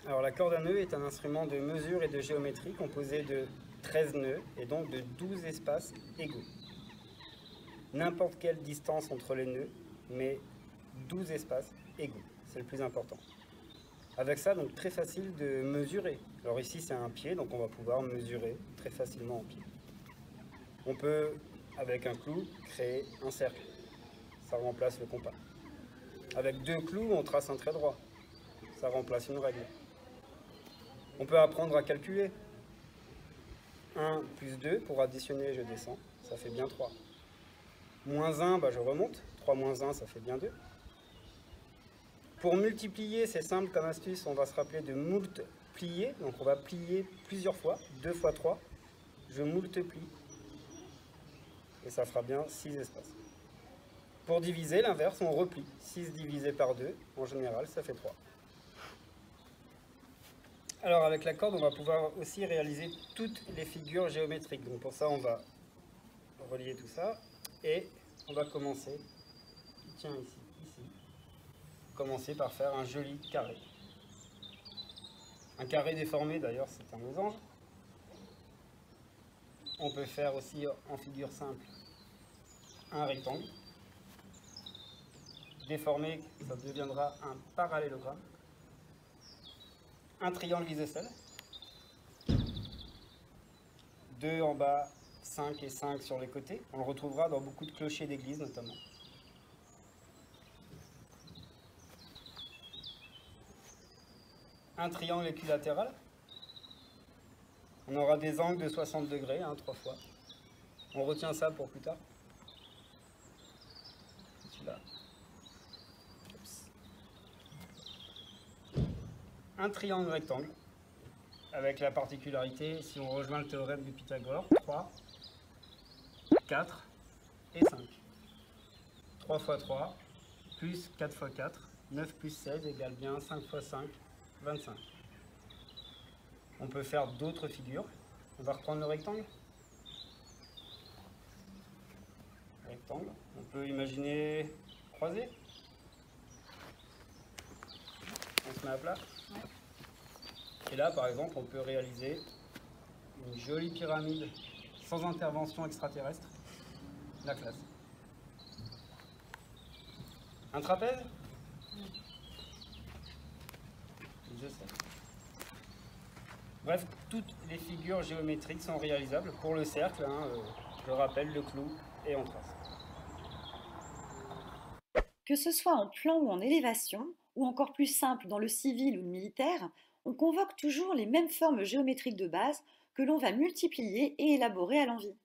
Alors la corde à nœud est un instrument de mesure et de géométrie composé de 13 nœuds et donc de 12 espaces égaux. N'importe quelle distance entre les nœuds, mais 12 espaces égaux, c'est le plus important. Avec ça, donc très facile de mesurer. Alors ici c'est un pied, donc on va pouvoir mesurer très facilement en pied. On peut, avec un clou, créer un cercle. Ça remplace le compas. Avec deux clous, on trace un trait droit. Ça remplace une règle. On peut apprendre à calculer. 1 plus 2, pour additionner, je descends. Ça fait bien 3. Moins 1, je remonte. 3 moins 1, ça fait bien 2. Pour multiplier, c'est simple comme astuce, on va se rappeler de moult plier. Donc on va plier plusieurs fois. 2 fois 3. Je multiplie. Et ça fera bien 6 espaces. Pour diviser, l'inverse, on replie. 6 divisé par 2, en général, ça fait 3. Alors avec la corde, on va pouvoir aussi réaliser toutes les figures géométriques. Donc pour ça, on va relier tout ça. Et on va commencer, tiens ici, commencer par faire un joli carré. Un carré déformé, d'ailleurs, c'est un losange. On peut faire aussi en figure simple un rectangle. Déformé, ça deviendra un parallélogramme. Un triangle isocèle. 2 en bas, 5 et 5 sur les côtés. On le retrouvera dans beaucoup de clochers d'église notamment. Un triangle équilatéral. On aura des angles de 60 degrés, 3 fois. On retient ça pour plus tard. Là. Un triangle rectangle, avec la particularité, si on rejoint le théorème de Pythagore, 3, 4 et 5. 3 fois 3, plus 4 fois 4, 9 plus 16 égale bien 5 fois 5, 25. On peut faire d'autres figures. On va reprendre le rectangle. Rectangle. On peut imaginer croisé. On se met à plat. Ouais. Et là, par exemple, on peut réaliser une jolie pyramide sans intervention extraterrestre. La classe. Un trapèze? Je sais. Bref, toutes les figures géométriques sont réalisables. Pour le cercle, je rappelle le clou et on trace. Que ce soit en plan ou en élévation, ou encore plus simple dans le civil ou le militaire, on convoque toujours les mêmes formes géométriques de base que l'on va multiplier et élaborer à l'envie.